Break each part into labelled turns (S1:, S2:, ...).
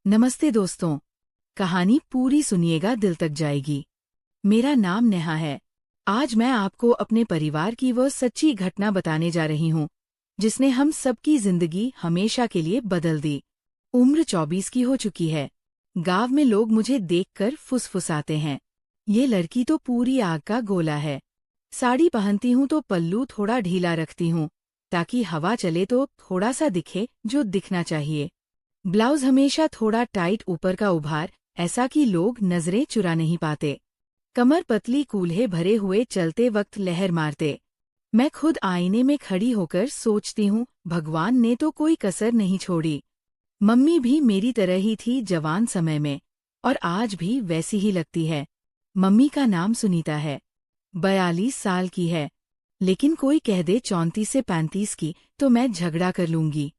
S1: नमस्ते दोस्तों। कहानी पूरी सुनिएगा, दिल तक जाएगी। मेरा नाम नेहा है। आज मैं आपको अपने परिवार की वो सच्ची घटना बताने जा रही हूँ जिसने हम सबकी जिंदगी हमेशा के लिए बदल दी। उम्र 24 की हो चुकी है। गांव में लोग मुझे देखकर फुसफुसाते हैं, ये लड़की तो पूरी आग का गोला है। साड़ी पहनती हूँ तो पल्लू थोड़ा ढीला रखती हूँ ताकि हवा चले तो थोड़ा सा दिखे जो दिखना चाहिए। ब्लाउज हमेशा थोड़ा टाइट ऊपर का उभार, ऐसा कि लोग नजरें चुरा नहीं पाते। कमर पतली, कूल्हे भरे हुए चलते वक्त लहर मारते। मैं खुद आईने में खड़ी होकर सोचती हूँ, भगवान ने तो कोई कसर नहीं छोड़ी। मम्मी भी मेरी तरह ही थी जवान समय में, और आज भी वैसी ही लगती है। मम्मी का नाम सुनीता है, 42 साल की है। लेकिन कोई कह दे 34 से 35 की तो मैं झगड़ा कर लूंगी।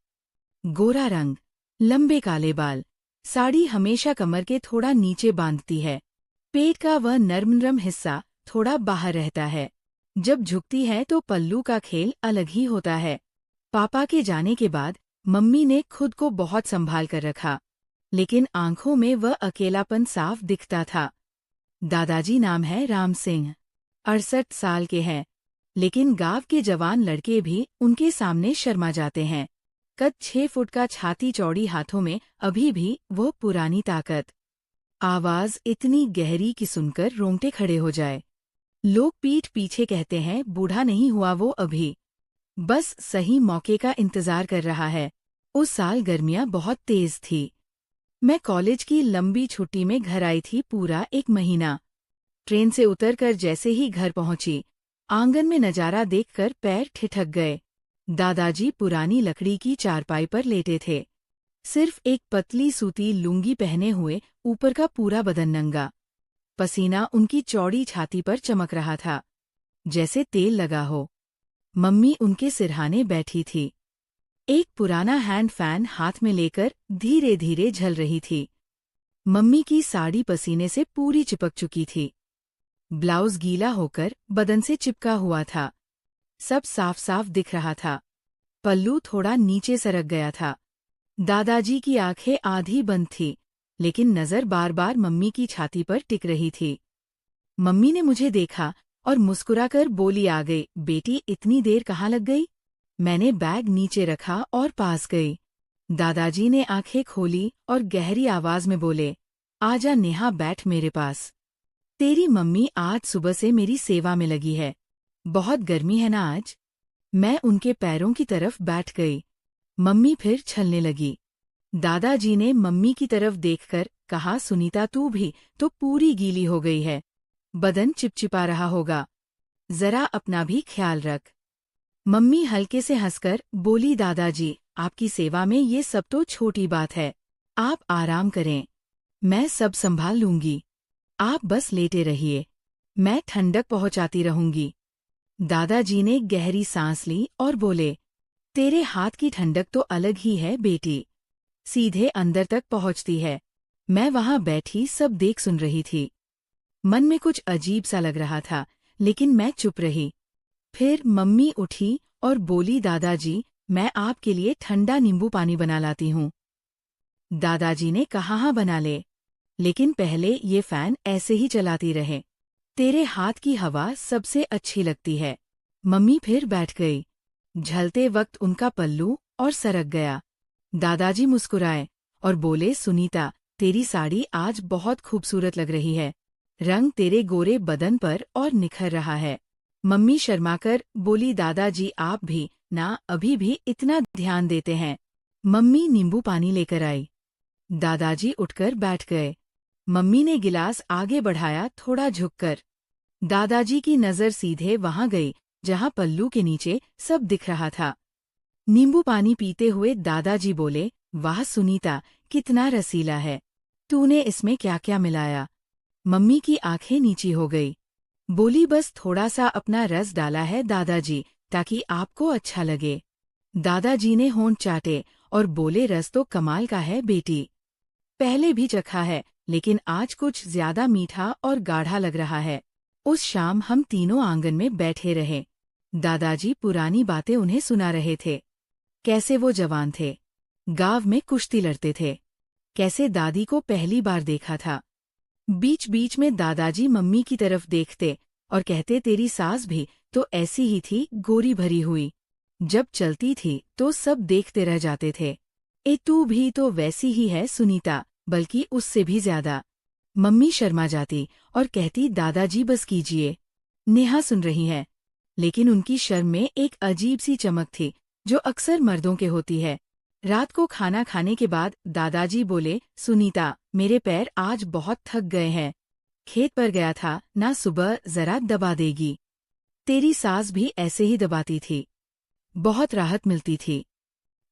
S1: गोरा रंग, लंबे काले बाल, साड़ी हमेशा कमर के थोड़ा नीचे बांधती है। पेट का वह नर्म हिस्सा थोड़ा बाहर रहता है। जब झुकती है तो पल्लू का खेल अलग ही होता है। पापा के जाने के बाद मम्मी ने खुद को बहुत संभाल कर रखा, लेकिन आंखों में वह अकेलापन साफ दिखता था। दादाजी नाम है राम सिंह, 68 साल के हैं, लेकिन गांव के जवान लड़के भी उनके सामने शर्मा जाते हैं। कद 6 फुट का, छाती चौड़ी, हाथों में अभी भी वो पुरानी ताकत। आवाज इतनी गहरी कि सुनकर रोंगटे खड़े हो जाए। लोग पीठ पीछे कहते हैं बूढ़ा नहीं हुआ वो अभी, बस सही मौके का इंतजार कर रहा है। उस साल गर्मियां बहुत तेज थी। मैं कॉलेज की लंबी छुट्टी में घर आई थी, पूरा 1 महीना। ट्रेन से उतरकर जैसे ही घर पहुंची, आंगन में नजारा देखकर पैर ठिठक गए। दादाजी पुरानी लकड़ी की चारपाई पर लेटे थे, सिर्फ एक पतली सूती लुंगी पहने हुए, ऊपर का पूरा बदन नंगा। पसीना उनकी चौड़ी छाती पर चमक रहा था, जैसे तेल लगा हो। मम्मी उनके सिरहाने बैठी थी, एक पुराना हैंड फैन हाथ में लेकर धीरे धीरे झल रही थी। मम्मी की साड़ी पसीने से पूरी चिपक चुकी थी, ब्लाउज गीला होकर बदन से चिपका हुआ था। सब साफ साफ दिख रहा था। पल्लू थोड़ा नीचे सरक गया था। दादाजी की आंखें आधी बंद थी, लेकिन नजर बार बार मम्मी की छाती पर टिक रही थी। मम्मी ने मुझे देखा और मुस्कुराकर बोली, आ गई बेटी, इतनी देर कहाँ लग गई? मैंने बैग नीचे रखा और पास गई। दादाजी ने आंखें खोली और गहरी आवाज में बोले, आजा नेहा, बैठ मेरे पास। तेरी मम्मी आज सुबह से मेरी सेवा में लगी है। बहुत गर्मी है ना आज? मैं उनके पैरों की तरफ बैठ गई। मम्मी फिर छलने लगी। दादाजी ने मम्मी की तरफ देखकर कहा, सुनीता तू भी तो पूरी गीली हो गई है, बदन चिपचिपा रहा होगा, जरा अपना भी ख्याल रख। मम्मी हल्के से हंसकर बोली, दादाजी आपकी सेवा में ये सब तो छोटी बात है, आप आराम करें, मैं सब संभाल लूंगी। आप बस लेटे रहिए, मैं ठंडक पहुंचाती रहूंगी। दादाजी ने गहरी सांस ली और बोले, तेरे हाथ की ठंडक तो अलग ही है बेटी, सीधे अंदर तक पहुंचती है। मैं वहां बैठी सब देख सुन रही थी। मन में कुछ अजीब सा लग रहा था, लेकिन मैं चुप रही। फिर मम्मी उठी और बोली, दादाजी मैं आपके लिए ठंडा नींबू पानी बना लाती हूँ। दादाजी ने कहा, हाँ बना ले, लेकिन पहले ये फैन ऐसे ही चलाती रहे, तेरे हाथ की हवा सबसे अच्छी लगती है। मम्मी फिर बैठ गई। झलते वक्त उनका पल्लू और सरक गया। दादाजी मुस्कुराए और बोले, सुनीता तेरी साड़ी आज बहुत खूबसूरत लग रही है, रंग तेरे गोरे बदन पर और निखर रहा है। मम्मी शर्माकर बोली, दादाजी आप भी ना अभी भी इतना ध्यान देते हैं। मम्मी नींबू पानी लेकर आई। दादाजी उठकर बैठ गए। मम्मी ने गिलास आगे बढ़ाया, थोड़ा झुककर। दादाजी की नजर सीधे वहां गई जहां पल्लू के नीचे सब दिख रहा था। नींबू पानी पीते हुए दादाजी बोले, वाह सुनीता, कितना रसीला है, तूने इसमें क्या क्या मिलाया? मम्मी की आंखें नीची हो गई, बोली, बस थोड़ा सा अपना रस डाला है दादाजी, ताकि आपको अच्छा लगे। दादाजी ने होंठ चाटे और बोले, रस तो कमाल का है बेटी, पहले भी चखा है, लेकिन आज कुछ ज्यादा मीठा और गाढ़ा लग रहा है। उस शाम हम तीनों आंगन में बैठे रहे। दादाजी पुरानी बातें उन्हें सुना रहे थे, कैसे वो जवान थे, गांव में कुश्ती लड़ते थे, कैसे दादी को पहली बार देखा था। बीच बीच में दादाजी मम्मी की तरफ देखते और कहते तेरी सास भी तो ऐसी ही थी, गोरी भरी हुई। जब चलती थी तो सब देखते रह जाते थे। ए तू भी तो वैसी ही है सुनीता, बल्कि उससे भी ज्यादा। मम्मी शर्मा जाती और कहती दादाजी बस कीजिए। नेहा सुन रही है, लेकिन उनकी शर्म में एक अजीब सी चमक थी जो अक्सर मर्दों के होती है। रात को खाना खाने के बाद दादाजी बोले, सुनीता मेरे पैर आज बहुत थक गए हैं। खेत पर गया था ना, सुबह जरा दबा देगी। तेरी सास भी ऐसे ही दबाती थी, बहुत राहत मिलती थी।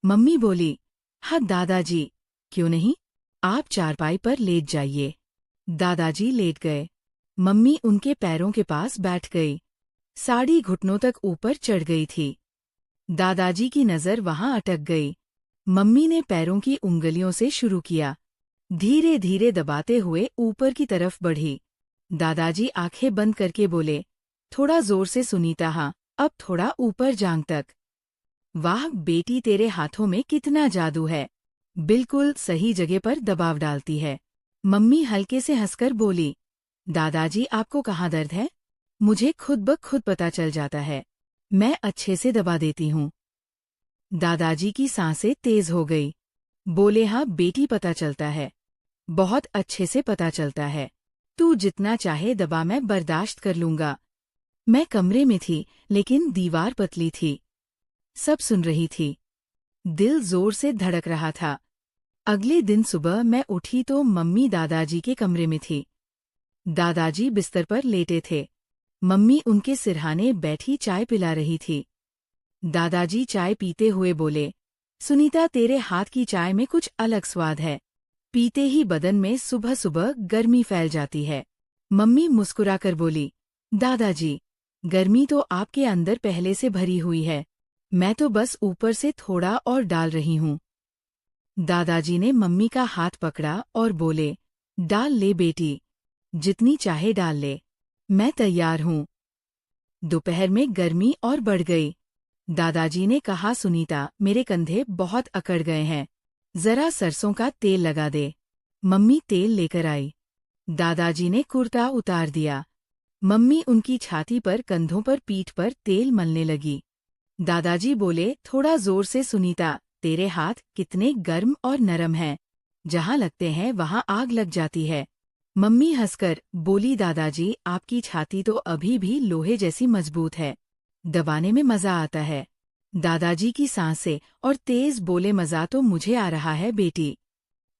S1: मम्मी बोली, हाँ दादाजी, क्यों नहीं, आप चारपाई पर लेट जाइए। दादाजी लेट गए। मम्मी उनके पैरों के पास बैठ गई। साड़ी घुटनों तक ऊपर चढ़ गई थी। दादाजी की नजर वहां अटक गई। मम्मी ने पैरों की उंगलियों से शुरू किया, धीरे धीरे दबाते हुए ऊपर की तरफ बढ़ी। दादाजी आंखें बंद करके बोले, थोड़ा जोर से सुनीता, हाँ अब थोड़ा ऊपर जांघ तक। वाह बेटी, तेरे हाथों में कितना जादू है, बिल्कुल सही जगह पर दबाव डालती है। मम्मी हल्के से हंसकर बोली, दादाजी आपको कहाँ दर्द है? मुझे खुद ब खुद पता चल जाता है, मैं अच्छे से दबा देती हूँ। दादाजी की सांसें तेज हो गई। बोले, हाँ बेटी पता चलता है, बहुत अच्छे से पता चलता है। तू जितना चाहे दबा, मैं बर्दाश्त कर लूंगा। मैं कमरे में थी लेकिन दीवार पतली थी। सब सुन रही थी। दिल जोर से धड़क रहा था। अगले दिन सुबह मैं उठी तो मम्मी दादाजी के कमरे में थी। दादाजी बिस्तर पर लेटे थे। मम्मी उनके सिरहाने बैठी चाय पिला रही थी। दादाजी चाय पीते हुए बोले, सुनीता तेरे हाथ की चाय में कुछ अलग स्वाद है, पीते ही बदन में सुबह सुबह गर्मी फैल जाती है। मम्मी मुस्कुराकर बोली, दादाजी गर्मी तो आपके अंदर पहले से भरी हुई है, मैं तो बस ऊपर से थोड़ा और डाल रही हूँ। दादाजी ने मम्मी का हाथ पकड़ा और बोले, डाल ले बेटी, जितनी चाहे डाल ले, मैं तैयार हूँ। दोपहर में गर्मी और बढ़ गई। दादाजी ने कहा, सुनीता मेरे कंधे बहुत अकड़ गए हैं, जरा सरसों का तेल लगा दे। मम्मी तेल लेकर आई। दादाजी ने कुर्ता उतार दिया। मम्मी उनकी छाती पर, कंधों पर, पीठ पर तेल मलने लगी। दादाजी बोले, थोड़ा जोर से सुनीता, तेरे हाथ कितने गर्म और नरम हैं, जहाँ लगते हैं वहाँ आग लग जाती है। मम्मी हंसकर बोली, दादाजी आपकी छाती तो अभी भी लोहे जैसी मजबूत है, दबाने में मजा आता है। दादाजी की सांसें और तेज बोले, मजा तो मुझे आ रहा है बेटी,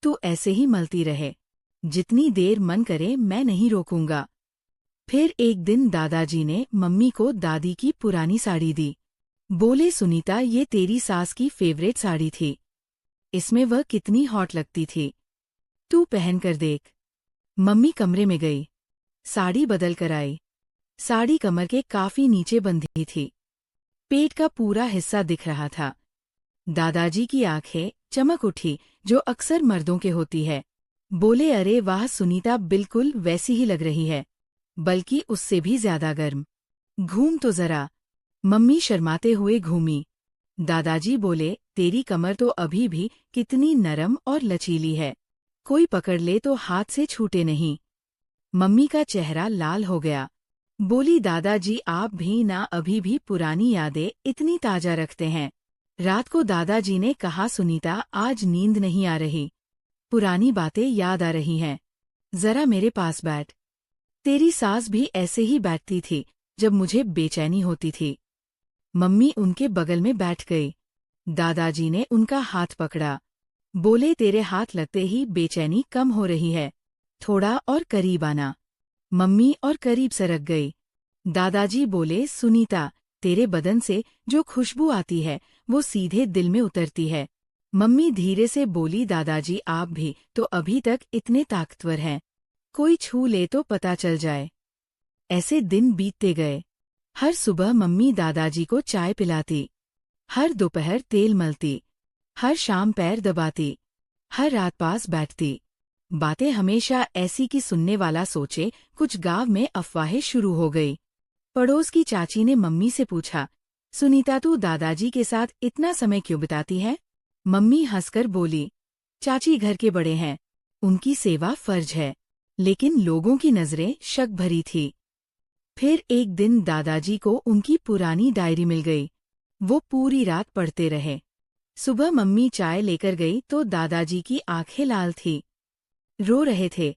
S1: तू ऐसे ही मलती रहे, जितनी देर मन करे मैं नहीं रोकूंगा। फिर एक दिन दादाजी ने मम्मी को दादी की पुरानी साड़ी दी। बोले, सुनीता ये तेरी सास की फेवरेट साड़ी थी, इसमें वह कितनी हॉट लगती थी, तू पहन कर देख। मम्मी कमरे में गई, साड़ी बदल कर आई। साड़ी कमर के काफी नीचे बंधी थी, पेट का पूरा हिस्सा दिख रहा था। दादाजी की आंखें चमक उठी जो अक्सर मर्दों के होती है। बोले, अरे वाह सुनीता, बिल्कुल वैसी ही लग रही है, बल्कि उससे भी ज्यादा गर्म। घूम तो जरा। मम्मी शर्माते हुए घूमी। दादाजी बोले, तेरी कमर तो अभी भी कितनी नरम और लचीली है, कोई पकड़ ले तो हाथ से छूटे नहीं। मम्मी का चेहरा लाल हो गया। बोली, दादाजी आप भी ना अभी भी पुरानी यादें इतनी ताजा रखते हैं। रात को दादाजी ने कहा, सुनीता आज नींद नहीं आ रही, पुरानी बातें याद आ रही हैं, जरा मेरे पास बैठ। तेरी सास भी ऐसे ही बैठती थी जब मुझे बेचैनी होती थी। मम्मी उनके बगल में बैठ गई। दादाजी ने उनका हाथ पकड़ा। बोले, तेरे हाथ लगते ही बेचैनी कम हो रही है, थोड़ा और करीब आना। मम्मी और करीब सरक गई। दादाजी बोले, सुनीता तेरे बदन से जो खुशबू आती है वो सीधे दिल में उतरती है। मम्मी धीरे से बोली, दादाजी आप भी तो अभी तक इतने ताकतवर हैं, कोई छू ले तो पता चल जाए। ऐसे दिन बीतते गए। हर सुबह मम्मी दादाजी को चाय पिलाती, हर दोपहर तेल मलती, हर शाम पैर दबाती, हर रात पास बैठती। बातें हमेशा ऐसी कि सुनने वाला सोचे कुछ गांव में अफवाहें शुरू हो गई। पड़ोस की चाची ने मम्मी से पूछा, सुनीता तू दादाजी के साथ इतना समय क्यों बिताती है? मम्मी हंसकर बोली, चाची घर के बड़े हैं, उनकी सेवा फर्ज है। लेकिन लोगों की नजरें शक भरी थी। फिर एक दिन दादाजी को उनकी पुरानी डायरी मिल गई। वो पूरी रात पढ़ते रहे। सुबह मम्मी चाय लेकर गई तो दादाजी की आंखें लाल थी, रो रहे थे।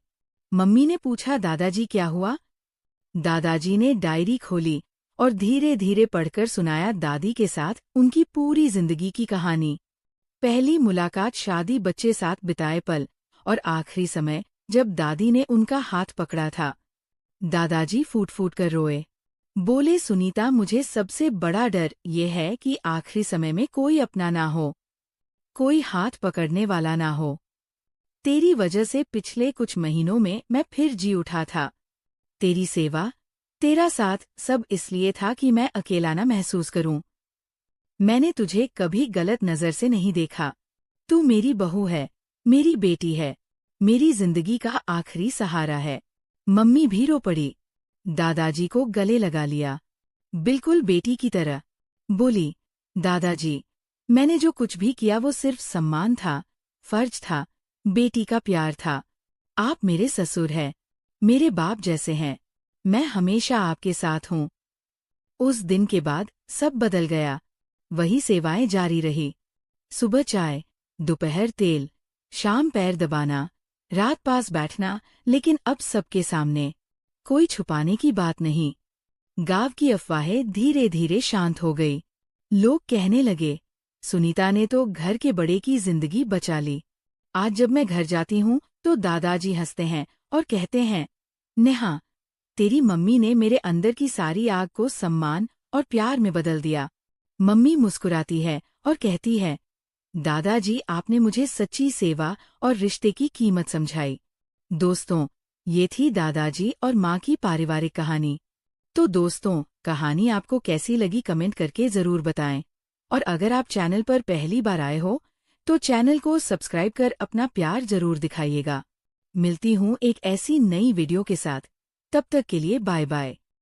S1: मम्मी ने पूछा, दादाजी क्या हुआ? दादाजी ने डायरी खोली और धीरे धीरे पढ़कर सुनाया दादी के साथ उनकी पूरी जिंदगी की कहानी। पहली मुलाकात, शादी, बच्चे साथ बिताए पल और आखिरी समय जब दादी ने उनका हाथ पकड़ा था। दादाजी फूट फूट कर रोए। बोले, सुनीता, मुझे सबसे बड़ा डर ये है कि आखिरी समय में कोई अपना ना हो, कोई हाथ पकड़ने वाला ना हो। तेरी वजह से पिछले कुछ महीनों में मैं फिर जी उठा था। तेरी सेवा, तेरा साथ, सब इसलिए था कि मैं अकेला ना महसूस करूं। मैंने तुझे कभी गलत नजर से नहीं देखा। तू मेरी बहू है, मेरी बेटी है, मेरी जिंदगी का आखिरी सहारा है। मम्मी भी रो पड़ी। दादाजी को गले लगा लिया, बिल्कुल बेटी की तरह। बोली, दादाजी, मैंने जो कुछ भी किया वो सिर्फ सम्मान था, फर्ज था, बेटी का प्यार था। आप मेरे ससुर हैं, मेरे बाप जैसे हैं। मैं हमेशा आपके साथ हूँ। उस दिन के बाद सब बदल गया। वही सेवाएं जारी रही। सुबह चाय, दोपहर तेल, शाम पैर दबाना, रात पास बैठना, लेकिन अब सबके सामने। कोई छुपाने की बात नहीं। गांव की अफवाहें धीरे धीरे शांत हो गई। लोग कहने लगे, सुनीता ने तो घर के बड़े की जिंदगी बचा ली। आज जब मैं घर जाती हूँ तो दादाजी हंसते हैं और कहते हैं, नेहा, तेरी मम्मी ने मेरे अंदर की सारी आग को सम्मान और प्यार में बदल दिया। मम्मी मुस्कुराती है और कहती है, दादाजी, आपने मुझे सच्ची सेवा और रिश्ते की कीमत समझाई। दोस्तों, ये थी दादाजी और माँ की पारिवारिक कहानी। तो दोस्तों, कहानी आपको कैसी लगी कमेंट करके ज़रूर बताएं। और अगर आप चैनल पर पहली बार आए हो तो चैनल को सब्सक्राइब कर अपना प्यार ज़रूर दिखाइएगा। मिलती हूँ एक ऐसी नई वीडियो के साथ। तब तक के लिए बाय बाय।